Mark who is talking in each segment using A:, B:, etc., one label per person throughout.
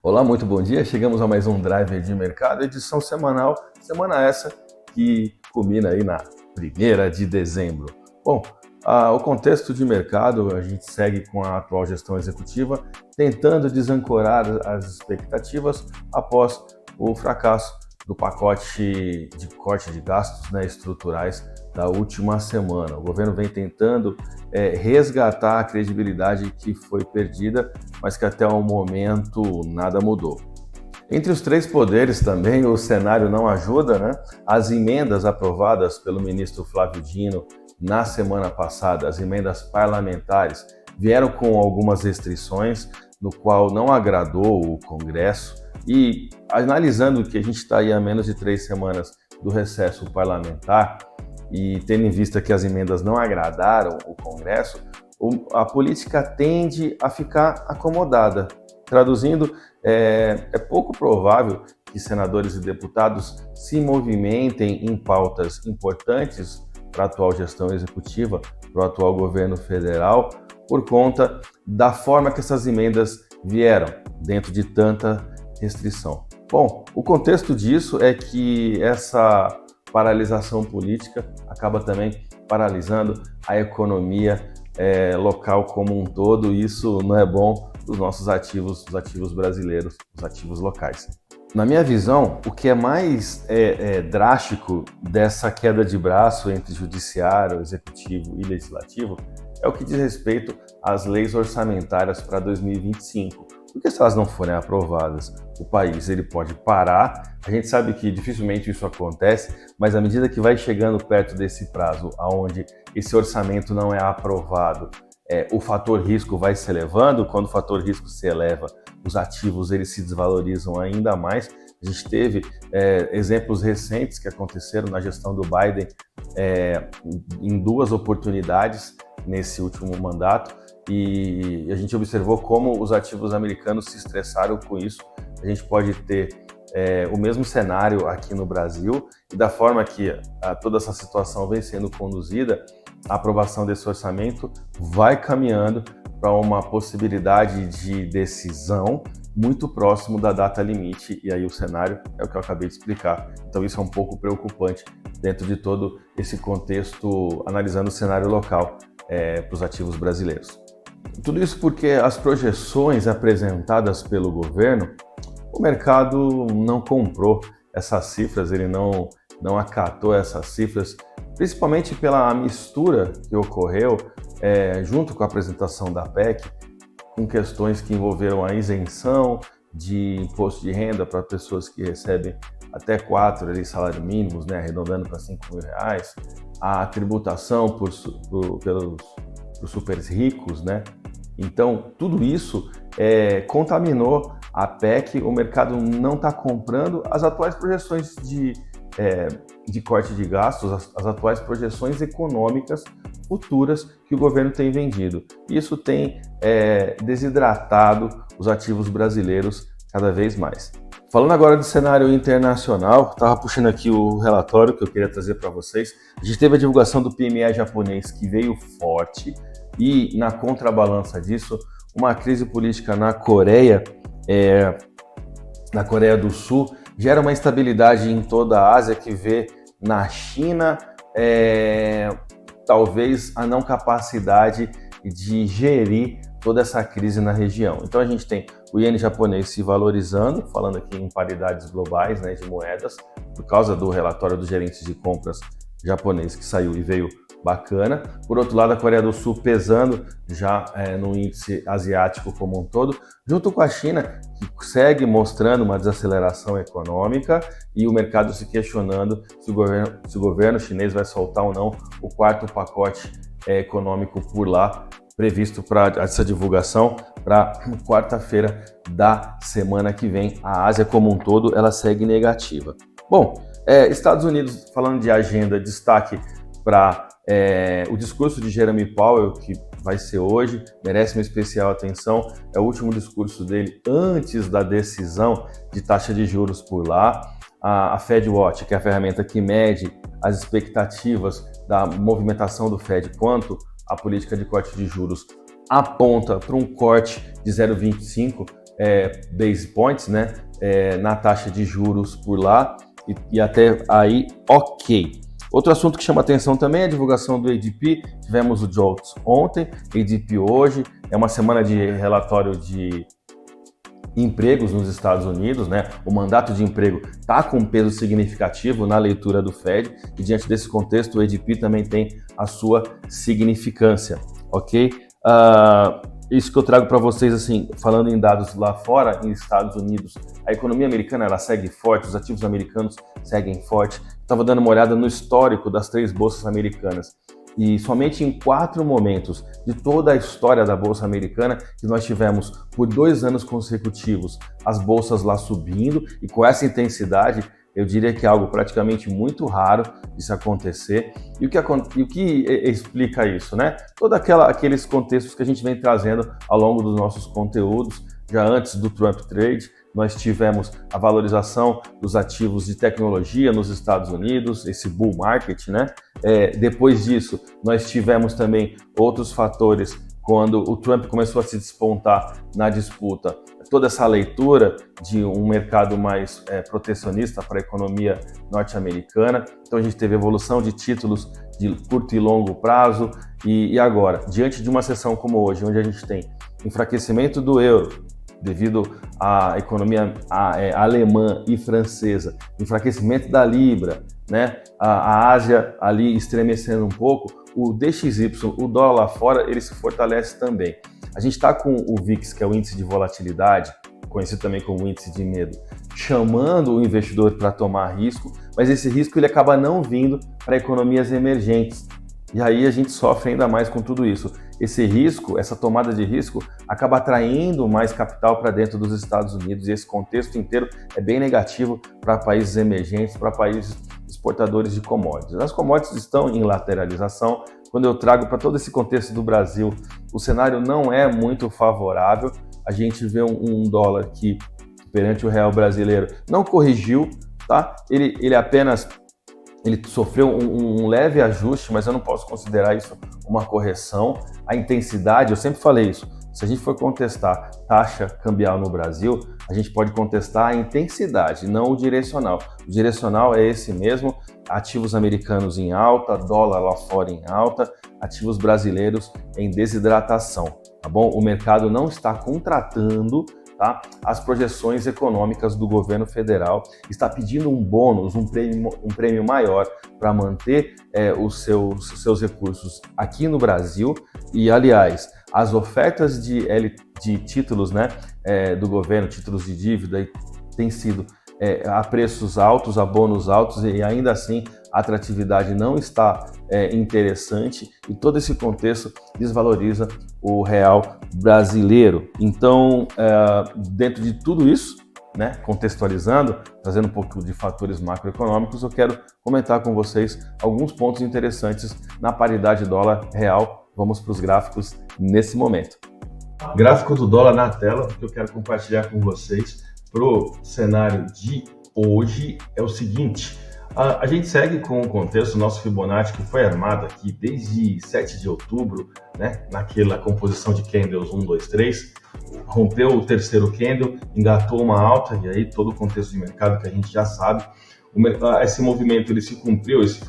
A: Olá, muito bom dia. Chegamos a mais um Drive de Mercado, edição semanal, semana essa que culmina aí na 1ª de dezembro. Bom, o contexto de mercado, a gente segue com a atual gestão executiva, tentando desancorar as expectativas após o fracasso do pacote de corte de gastos, estruturais da última semana. O governo vem tentando resgatar a credibilidade que foi perdida, mas que até o momento nada mudou. Entre os três poderes também o cenário não ajuda, né? As emendas aprovadas pelo ministro Flávio Dino na semana passada, as emendas parlamentares, vieram com algumas restrições, no qual não agradou o Congresso. E analisando que a gente está aí a menos de 3 semanas do recesso parlamentar, e tendo em vista que as emendas não agradaram o Congresso, a política tende a ficar acomodada. Traduzindo, é pouco provável que senadores e deputados se movimentem em pautas importantes para a atual gestão executiva, para o atual governo federal, por conta da forma que essas emendas vieram, dentro de tanta restrição. Bom, o contexto disso é que essa paralisação política acaba também paralisando a economia local como um todo, e isso não é bom para os nossos ativos, os ativos brasileiros, os ativos locais. Na minha visão, o que é mais drástico dessa queda de braço entre judiciário, executivo e legislativo é o que diz respeito às leis orçamentárias para 2025. Porque se elas não forem aprovadas, o país ele pode parar. A gente sabe que dificilmente isso acontece, mas à medida que vai chegando perto desse prazo, onde esse orçamento não é aprovado, o fator risco vai se elevando. Quando o fator risco se eleva, os ativos eles se desvalorizam ainda mais. A gente teve exemplos recentes que aconteceram na gestão do Biden em 2 oportunidades nesse último mandato, e a gente observou como os ativos americanos se estressaram com isso. A gente pode ter o mesmo cenário aqui no Brasil, e da forma que toda essa situação vem sendo conduzida, a aprovação desse orçamento vai caminhando para uma possibilidade de decisão muito próximo da data limite, e aí o cenário é o que eu acabei de explicar. Então isso é um pouco preocupante dentro de todo esse contexto, analisando o cenário local para os ativos brasileiros. Tudo isso porque as projeções apresentadas pelo governo, o mercado não comprou essas cifras, ele não acatou essas cifras, principalmente pela mistura que ocorreu junto com a apresentação da PEC, com questões que envolveram a isenção de imposto de renda para pessoas que recebem até 4 salários mínimos, arredondando para R$ 5.000, a tributação pelos super ricos, Então, tudo isso contaminou a PEC, o mercado não está comprando as atuais projeções de corte de gastos, as atuais projeções econômicas futuras que o governo tem vendido. Isso tem desidratado os ativos brasileiros cada vez mais. Falando agora do cenário internacional, estava puxando aqui o relatório que eu queria trazer para vocês. A gente teve a divulgação do PMI japonês, que veio forte, e na contrabalança disso, uma crise política na Coreia do Sul, gera uma instabilidade em toda a Ásia, que vê na China talvez a não capacidade de gerir toda essa crise na região. Então a gente tem o iene japonês se valorizando, falando aqui em paridades globais, de moedas, por causa do relatório dos gerentes de compras japonês que saiu e veio bacana. Por outro lado, a Coreia do Sul pesando já no índice asiático como um todo, junto com a China, que segue mostrando uma desaceleração econômica, e o mercado se questionando se o governo chinês vai soltar ou não o 4º pacote econômico por lá, previsto para essa divulgação para quarta-feira da semana que vem. A Ásia como um todo, ela segue negativa. Bom, Estados Unidos, falando de agenda, destaque para o discurso de Jeremy Powell, que vai ser hoje, merece uma especial atenção. É o último discurso dele antes da decisão de taxa de juros por lá. A FedWatch, que é a ferramenta que mede as expectativas da movimentação do Fed quanto à política de corte de juros, aponta para um corte de 0,25 base points, né, na taxa de juros por lá, e até aí ok. Outro assunto que chama atenção também é a divulgação do ADP. Tivemos o JOLTS ontem, ADP hoje, é uma semana de relatório de empregos nos Estados Unidos, né? O mandato de emprego está com um peso significativo na leitura do Fed, e diante desse contexto o ADP também tem a sua significância, ok? Isso que eu trago para vocês, assim, falando em dados lá fora, em Estados Unidos, a economia americana ela segue forte, os ativos americanos seguem forte. Estava dando uma olhada no histórico das 3 bolsas americanas, e somente em 4 momentos de toda a história da Bolsa Americana que nós tivemos por 2 anos consecutivos as bolsas lá subindo, e com essa intensidade, eu diria que é algo praticamente muito raro de se acontecer. E o que explica isso, né? Todos aqueles contextos que a gente vem trazendo ao longo dos nossos conteúdos. Já antes do Trump Trade, nós tivemos a valorização dos ativos de tecnologia nos Estados Unidos, esse bull market, né? Depois disso, nós tivemos também outros fatores quando o Trump começou a se despontar na disputa. Toda essa leitura de um mercado mais protecionista para a economia norte-americana. Então a gente teve evolução de títulos de curto e longo prazo, e agora, diante de uma sessão como hoje, onde a gente tem enfraquecimento do euro, devido à economia alemã e francesa, enfraquecimento da Libra, né? A Ásia ali estremecendo um pouco, o DXY, o dólar lá fora, ele se fortalece também. A gente está com o VIX, que é o índice de volatilidade, conhecido também como índice de medo, chamando o investidor para tomar risco, mas esse risco ele acaba não vindo para economias emergentes. E aí a gente sofre ainda mais com tudo isso. Esse risco, essa tomada de risco, acaba atraindo mais capital para dentro dos Estados Unidos, e esse contexto inteiro é bem negativo para países emergentes, para países exportadores de commodities. As commodities estão em lateralização. Quando eu trago para todo esse contexto do Brasil, o cenário não é muito favorável. A gente vê um dólar que, perante o real brasileiro, não corrigiu, tá? Ele apenas sofreu um leve ajuste, mas eu não posso considerar isso uma correção. A intensidade, eu sempre falei isso, se a gente for contestar taxa cambial no Brasil, a gente pode contestar a intensidade, não o direcional. O direcional é esse mesmo, ativos americanos em alta, dólar lá fora em alta, ativos brasileiros em desidratação, tá bom? O mercado não está contratando, tá, as projeções econômicas do governo federal, está pedindo um bônus, um prêmio maior para manter os seus recursos aqui no Brasil. E, aliás, as ofertas de títulos, né, do governo, títulos de dívida, têm sido a preços altos, a bônus altos, e ainda assim a atratividade não está interessante, e todo esse contexto desvaloriza o real brasileiro. Então, dentro de tudo isso, né, contextualizando, trazendo um pouco de fatores macroeconômicos, eu quero comentar com vocês alguns pontos interessantes na paridade dólar-real. Vamos para os gráficos nesse momento. Gráfico do dólar na tela, que eu quero compartilhar com vocês para o cenário de hoje é o seguinte: a gente segue com o contexto, nosso Fibonacci, que foi armado aqui desde 7 de outubro, né, naquela composição de candles 1, 2, 3, rompeu o terceiro candle, engatou uma alta, e aí todo o contexto de mercado que a gente já sabe. Esse movimento ele se cumpriu, esse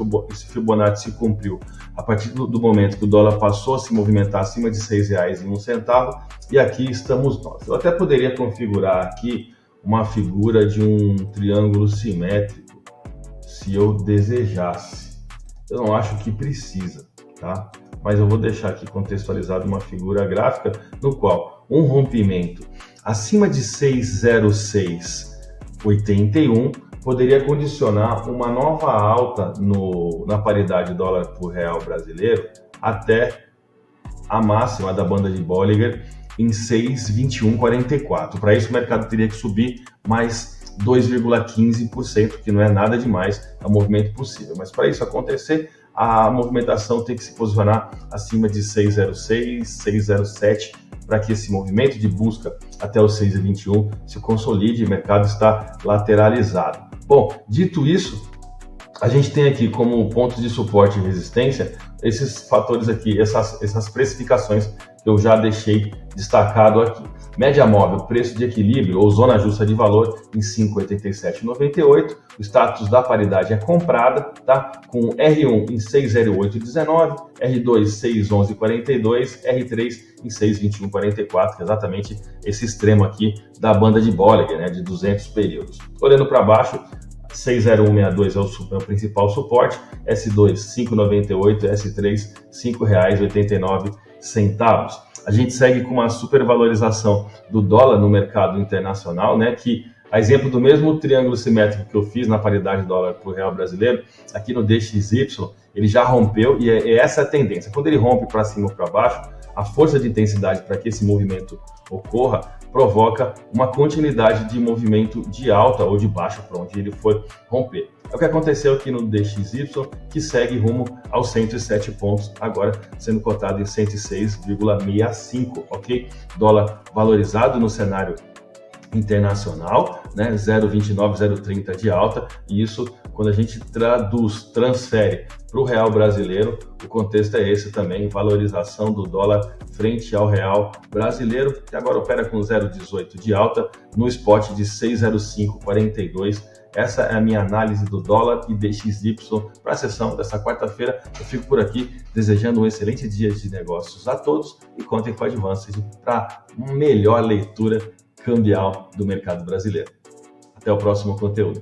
A: Fibonacci se cumpriu a partir do momento que o dólar passou a se movimentar acima de R$6,01, e aqui estamos nós. Eu até poderia configurar aqui uma figura de um triângulo simétrico, se eu desejasse. Eu não acho que precisa, tá? Mas eu vou deixar aqui contextualizado uma figura gráfica no qual um rompimento acima de 606,81 poderia condicionar uma nova alta na paridade dólar por real brasileiro até a máxima da banda de Bollinger em 6,2144. Para isso, o mercado teria que subir mais 2,15%, que não é nada demais, é um movimento possível. Mas para isso acontecer, a movimentação tem que se posicionar acima de 606, 607, para que esse movimento de busca até os 6,21 se consolide e o mercado está lateralizado. Bom, dito isso, a gente tem aqui como pontos de suporte e resistência esses fatores aqui, essas precificações que eu já deixei destacado aqui. Média móvel, preço de equilíbrio ou zona justa de valor em 5,8798. O status da paridade é comprada, tá? Com R1 em 6,0819, R2 6,1142, R3 em 6,2144, exatamente esse extremo aqui da banda de Bollinger, né, de 200 períodos. Olhando para baixo, 6,0162 é o principal suporte, S2 5,98, S3 R$ 5,89. A gente segue com uma supervalorização do dólar no mercado internacional, né, que a exemplo do mesmo triângulo simétrico que eu fiz na paridade dólar para o real brasileiro, aqui no DXY, ele já rompeu e é essa a tendência. Quando ele rompe para cima ou para baixo, a força de intensidade para que esse movimento ocorra provoca uma continuidade de movimento de alta ou de baixa para onde ele for romper. É o que aconteceu aqui no DXY, que segue rumo aos 107 pontos, agora sendo cotado em 106,65, ok? Dólar valorizado no cenário internacional, né, 0,29, 0,30 de alta, e isso, quando a gente transfere para o real brasileiro, o contexto é esse também, valorização do dólar frente ao real brasileiro, que agora opera com 0,18 de alta, no spot de 6,0542. Essa é a minha análise do dólar e DXY para a sessão dessa quarta-feira. Eu fico por aqui desejando um excelente dia de negócios a todos e contem com a Advanced para uma melhor leitura cambial do mercado brasileiro. Até o próximo conteúdo.